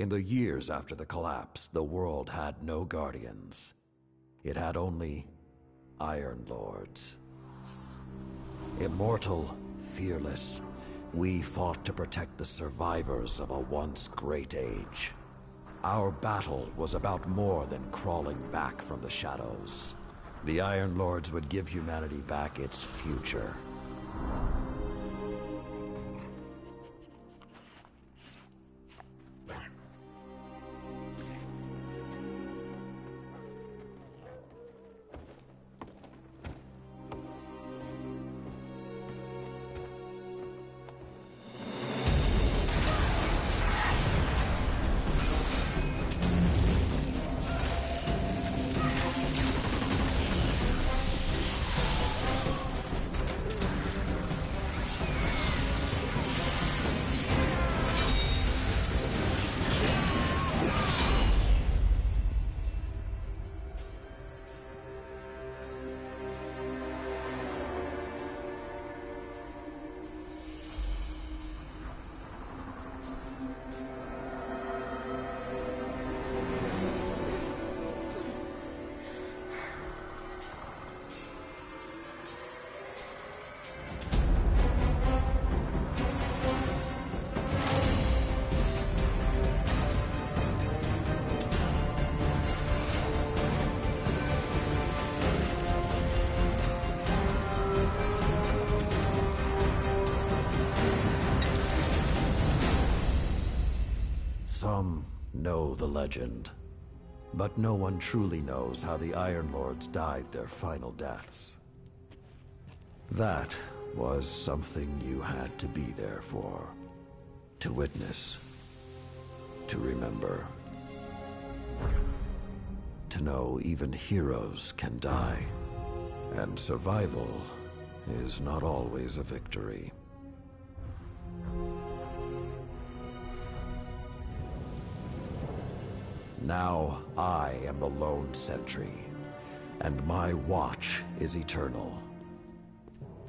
In the years after the collapse, the world had no guardians. It had only Iron Lords. Immortal, fearless, we fought to protect the survivors of a once great age. Our battle was about more than crawling back from the shadows. The Iron Lords would give humanity back its future. Some know the legend, but no one truly knows how the Iron Lords died their final deaths. That was something you had to be there for, to witness, to remember, to know even heroes can die, and survival is not always a victory. Now I am the lone sentry, and my watch is eternal,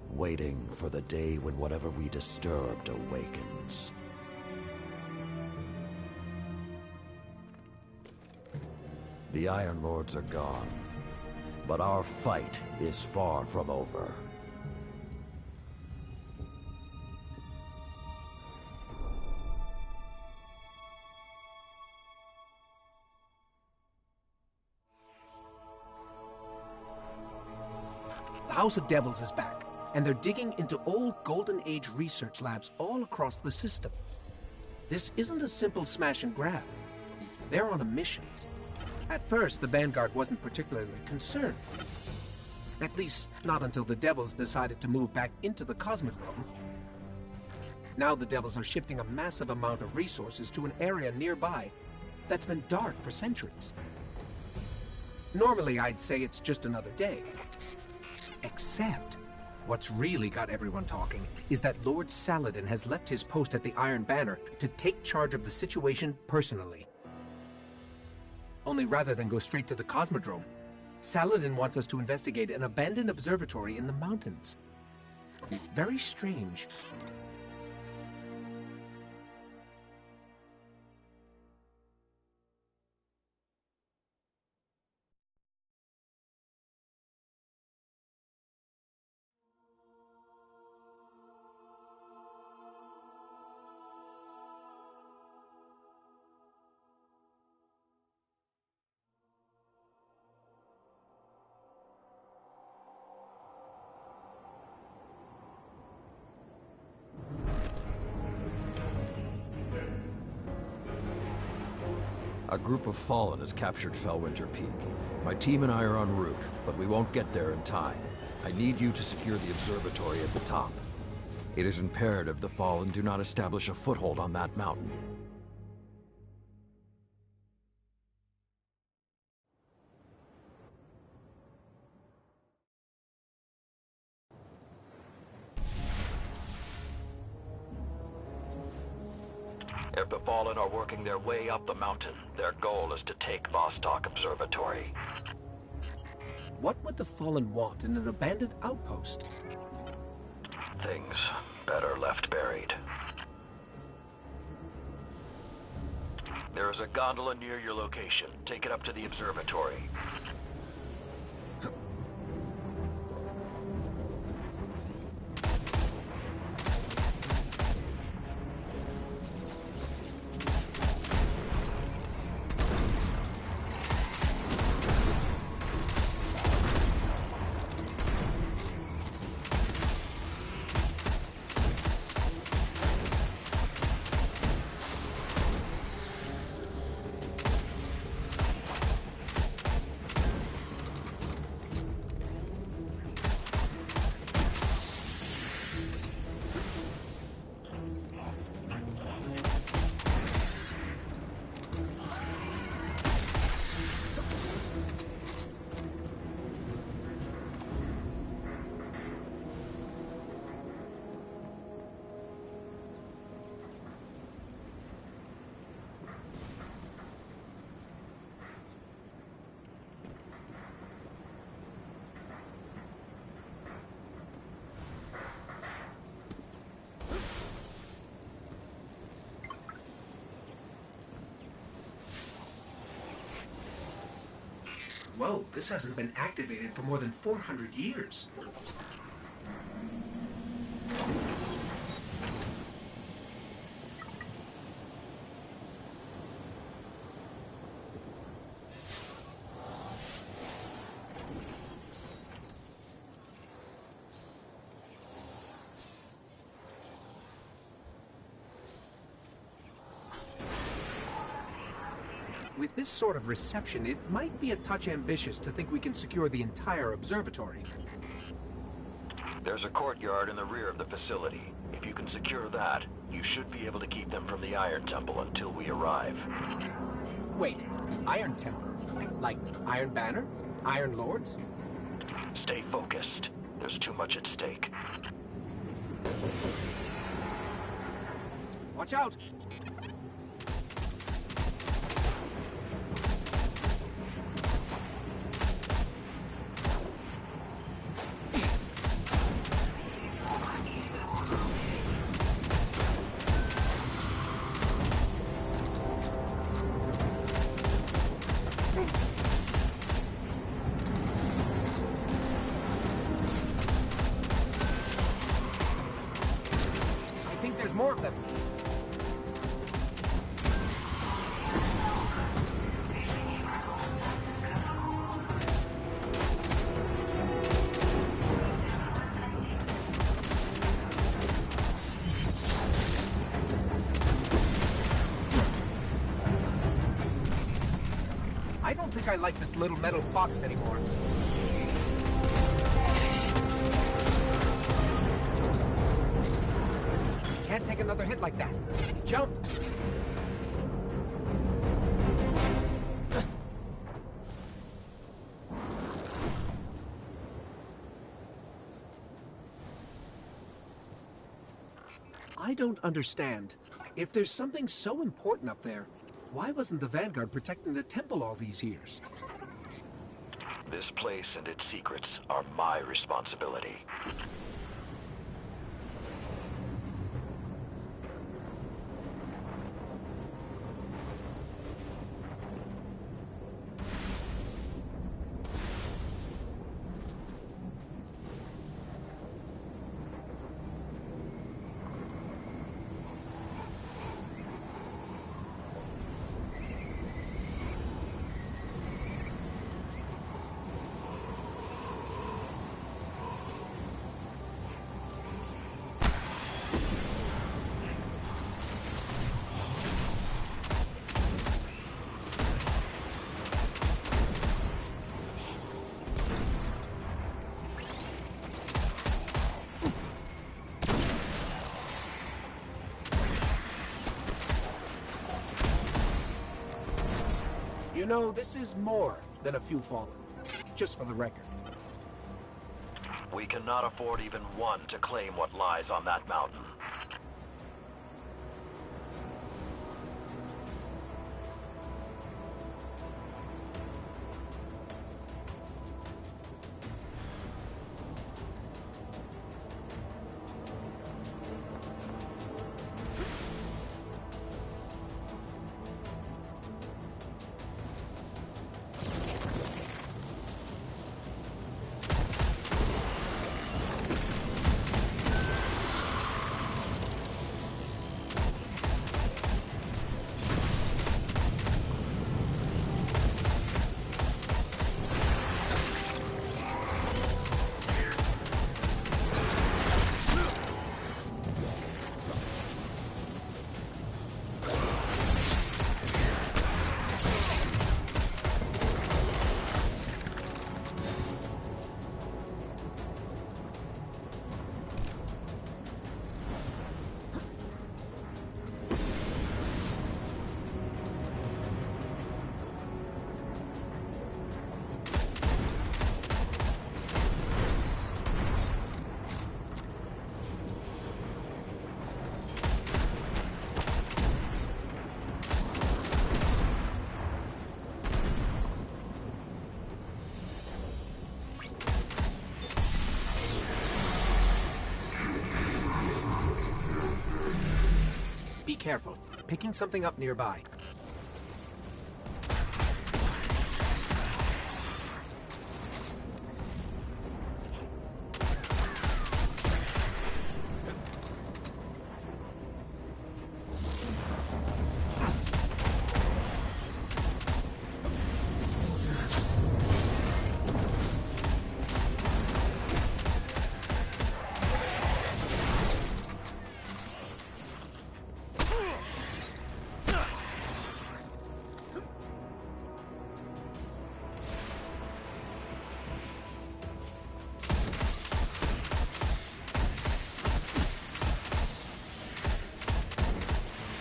waiting for the day when whatever we disturbed awakens. The Iron Lords are gone, but our fight is far from over. The House of Devils is back, and they're digging into old Golden Age research labs all across the system. This isn't a simple smash and grab. They're on a mission. At first, the Vanguard wasn't particularly concerned. At least, not until the Devils decided to move back into the Cosmodrome. Now the Devils are shifting a massive amount of resources to an area nearby that's been dark for centuries. Normally, I'd say it's just another day. Except, what's really got everyone talking is that Lord Saladin has left his post at the Iron Banner to take charge of the situation personally. Only rather than go straight to the Cosmodrome, Saladin wants us to investigate an abandoned observatory in the mountains. Very strange. A group of Fallen has captured Fellwinter Peak. My team and I are en route, but we won't get there in time. I need you to secure the observatory at the top. It is imperative the Fallen do not establish a foothold on that mountain. If the Fallen are working their way up the mountain, their goal is to take Vostok Observatory. What would the Fallen want in an abandoned outpost? Things better left buried. There is a gondola near your location. Take it up to the observatory. Whoa, this hasn't been activated for more than 400 years. With this sort of reception, it might be a touch ambitious to think we can secure the entire observatory. There's a courtyard in the rear of the facility. If you can secure that, you should be able to keep them from the Iron Temple until we arrive. Wait, Iron Temple? Like Iron Banner? Iron Lords? Stay focused. There's too much at stake. Watch out! More of them. I don't think I like this little metal box anymore. Can't take another hit like that. Jump! I don't understand. If there's something so important up there, why wasn't the Vanguard protecting the temple all these years? This place and its secrets are my responsibility. You know, this is more than a few fallen. Just for the record. We cannot afford even one to claim what lies on that mountain. Be careful. Picking something up nearby.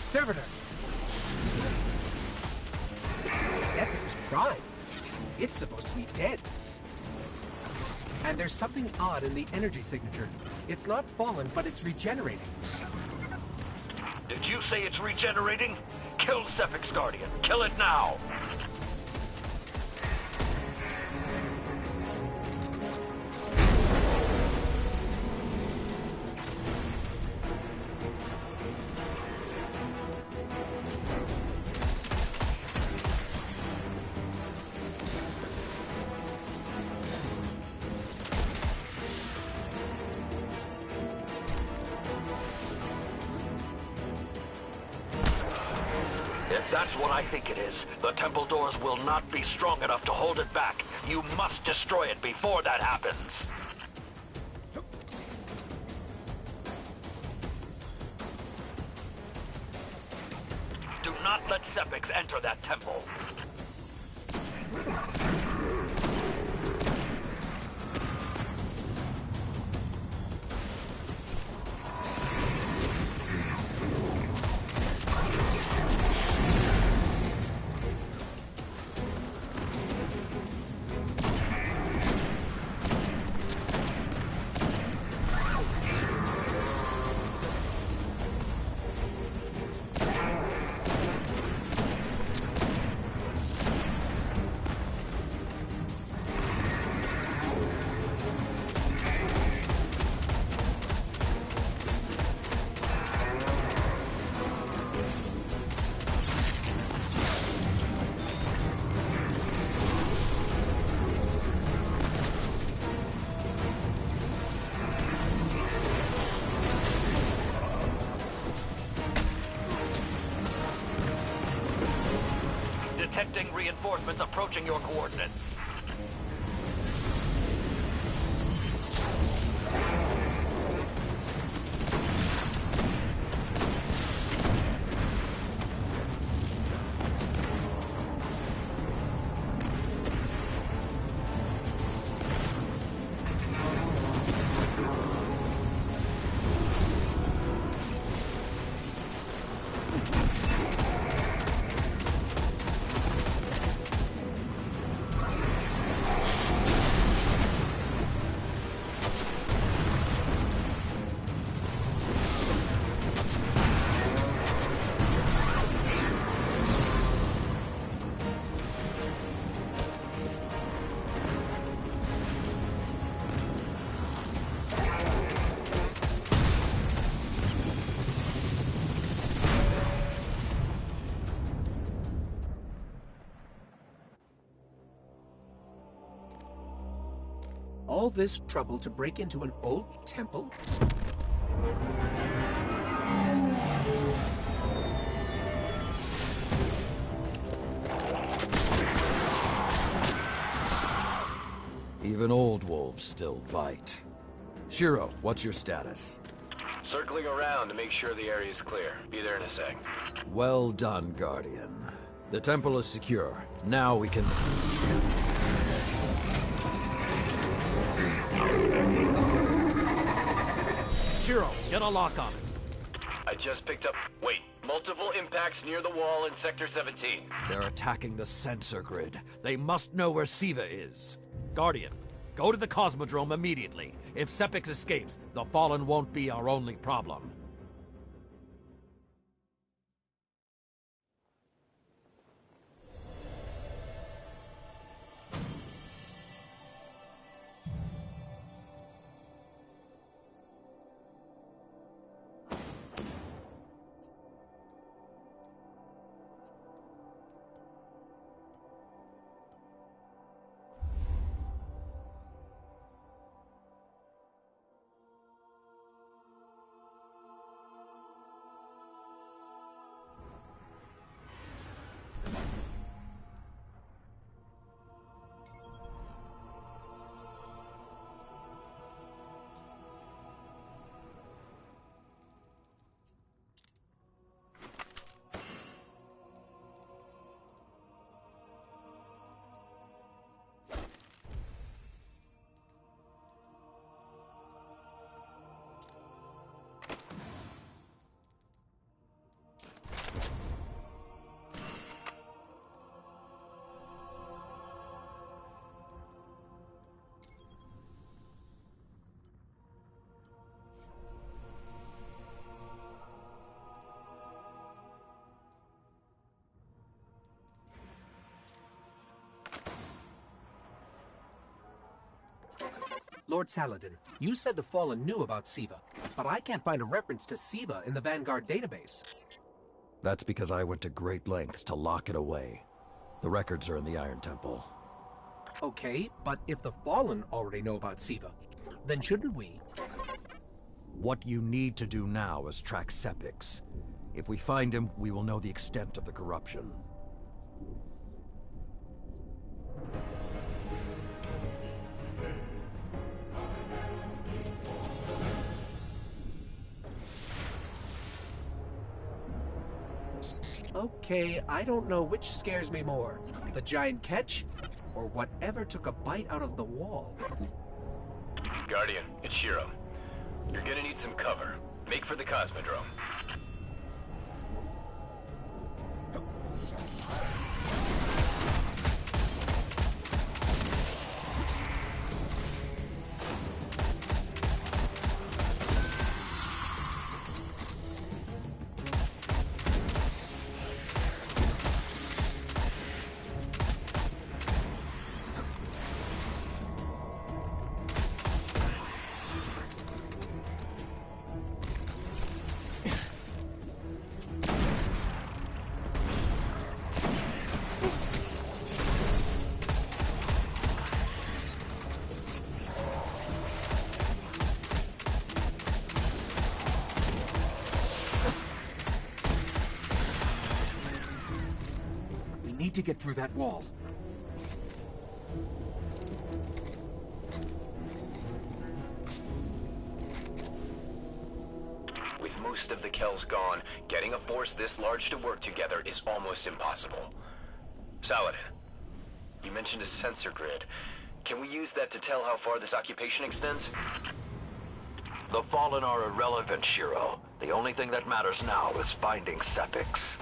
Servitor! Sepic's prime. It's supposed to be dead. And there's something odd in the energy signature. It's not fallen, but it's regenerating. Did you say it's regenerating? Kill Sepic's Guardian. Kill it now! If that's what I think it is, the temple doors will not be strong enough to hold it back. You must destroy it before that happens. Do not let Sepix enter that temple. Detecting reinforcements approaching your coordinates. All this trouble to break into an old temple? Even old wolves still bite. Shiro, what's your status? Circling around to make sure the area is clear. Be there in a sec. Well done, Guardian. The temple is secure. Now we can... Shiro, get a lock on it. I just picked up... Wait. Multiple impacts near the wall in Sector 17. They're attacking the sensor grid. They must know where Siva is. Guardian, go to the Cosmodrome immediately. If Sepix escapes, the Fallen won't be our only problem. Lord Saladin, you said the Fallen knew about Siva, but I can't find a reference to Siva in the Vanguard database. That's because I went to great lengths to lock it away. The records are in the Iron Temple. Okay, but if the Fallen already know about Siva, then shouldn't we? What you need to do now is track Sepix. If we find him, we will know the extent of the corruption. Okay, I don't know which scares me more, the giant catch, or whatever took a bite out of the wall. Guardian, it's Shiro. You're gonna need some cover. Make for the Cosmodrome. Need to get through that wall. With most of the Kells gone, getting a force this large to work together is almost impossible. Saladin, you mentioned a sensor grid. Can we use that to tell how far this occupation extends? The Fallen are irrelevant, Shiro. The only thing that matters now is finding Sepix.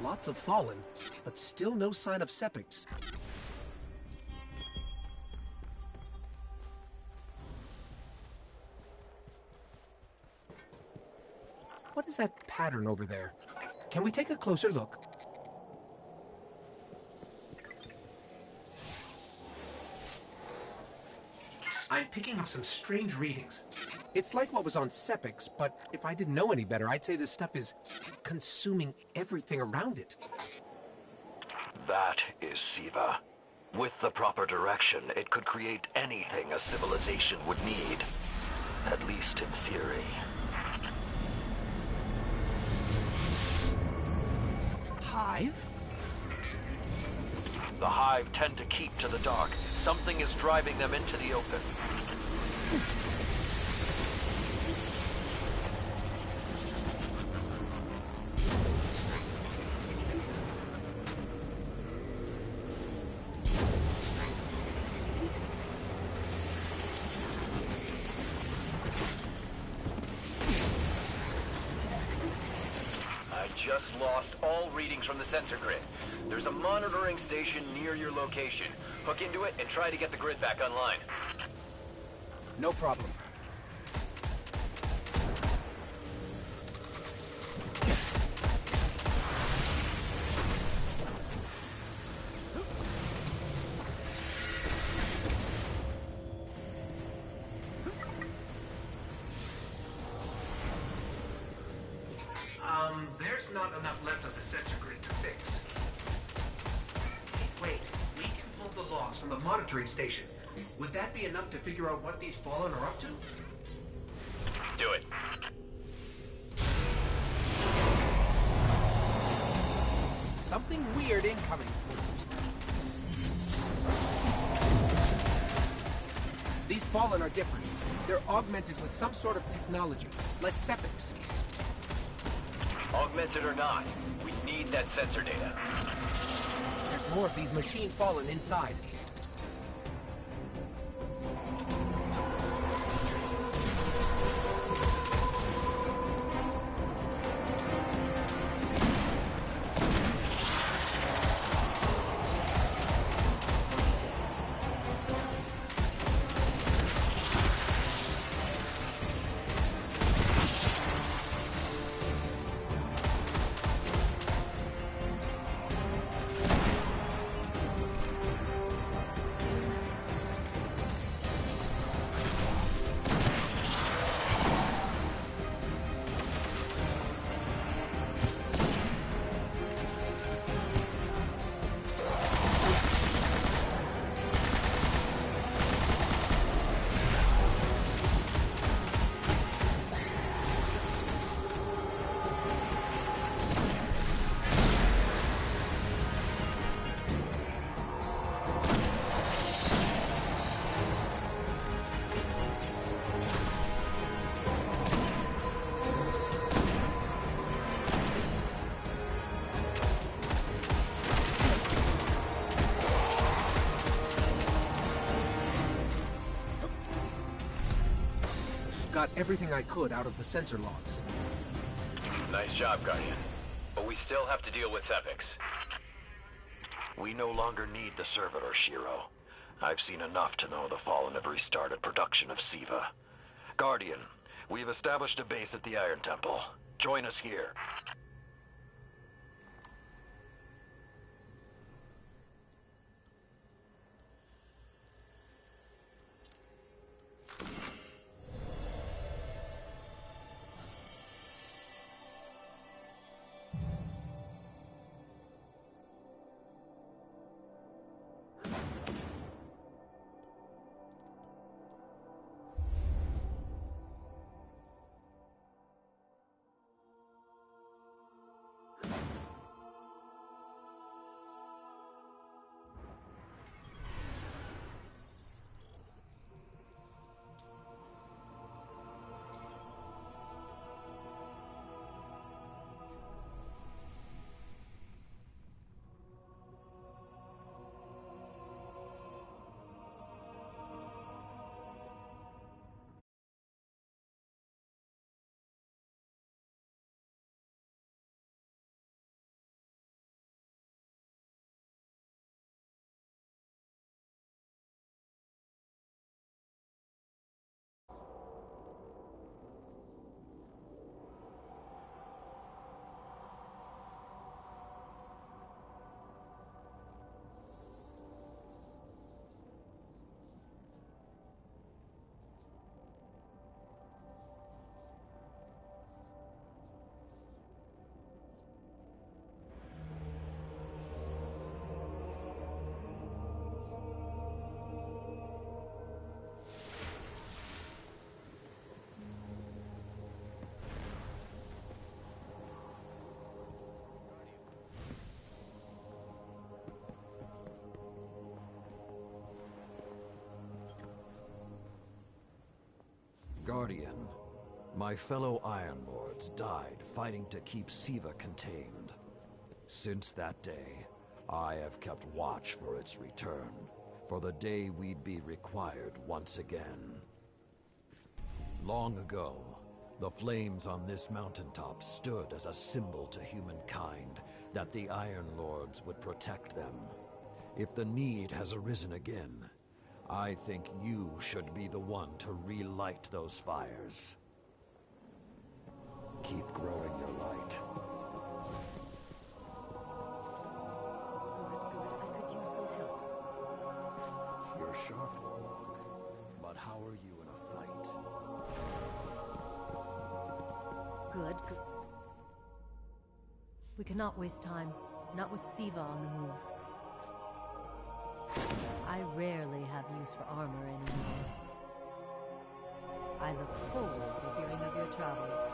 Lots of Fallen, but still no sign of Sepix. What is that pattern over there? Can we take a closer look? I'm picking up some strange readings. It's like what was on Sepix, but if I didn't know any better, I'd say this stuff is consuming everything around it. That is Siva. With the proper direction, it could create anything a civilization would need. At least in theory. Hive? The Hive tend to keep to the dark. Something is driving them into the open. just lost all readings from the sensor grid. There's a monitoring station near your location. Hook into it and try to get the grid back online. No problem. There's not enough left of the sensor grid to fix. Wait, we can pull the logs from the monitoring station. Would that be enough to figure out what these Fallen are up to? Do it. Something weird incoming. These Fallen are different. They're augmented with some sort of technology, like Sepix. Augmented or not, we need that sensor data. There's more of these machine Fallen inside. Got everything I could out of the sensor logs. Nice job, Guardian. But we still have to deal with Sepix. We no longer need the servitor, Shiro. I've seen enough to know the Fallen have restarted production of Siva. Guardian, we've established a base at the Iron Temple. Join us here. Guardian, my fellow Iron Lords died fighting to keep Siva contained. Since that day, I have kept watch for its return, for the day we'd be required once again. Long ago, The flames on this mountaintop stood as a symbol to humankind that the Iron Lords would protect them. If the need has arisen again, I think you should be the one to relight those fires. Keep growing your light. Good. I could use some help. You're sharp, Warlock. But how are you in a fight? Good. We cannot waste time. Not with Siva on the move. I rarely have use for armor anymore. I look forward to hearing of your travels.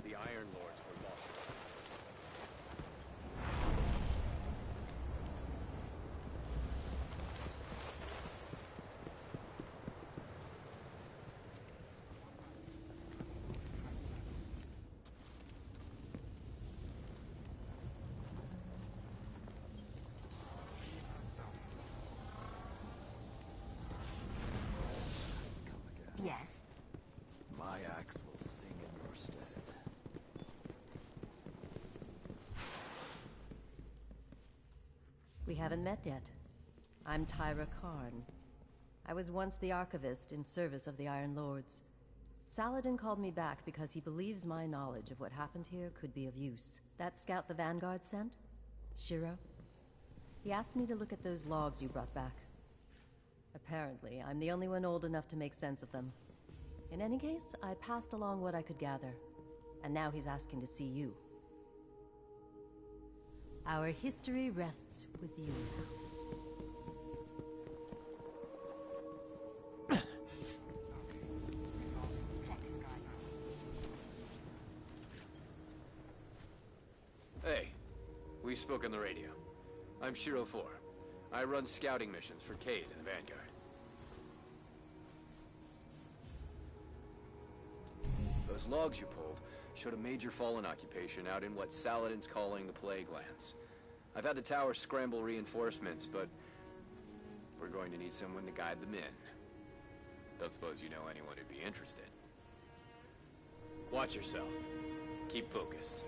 The Iron Lords were lost. Please come again. Yes. My axe will sing in your stead. We haven't met yet. I'm Tyra Karn. I was once the Archivist in service of the Iron Lords. Saladin called me back because he believes my knowledge of what happened here could be of use. That scout the Vanguard sent? Shiro? He asked me to look at those logs you brought back. Apparently, I'm the only one old enough to make sense of them. In any case, I passed along what I could gather. And now he's asking to see you. Our history rests with you. Hey, we spoke on the radio. I'm Shiro 4. I run scouting missions for Cade and the Vanguard. Those logs you pulled showed a major fallen occupation out in what Saladin's calling the Plague Lands. I've had the tower scramble reinforcements, but we're going to need someone to guide them in. Don't suppose you know anyone who'd be interested. Watch yourself. Keep focused.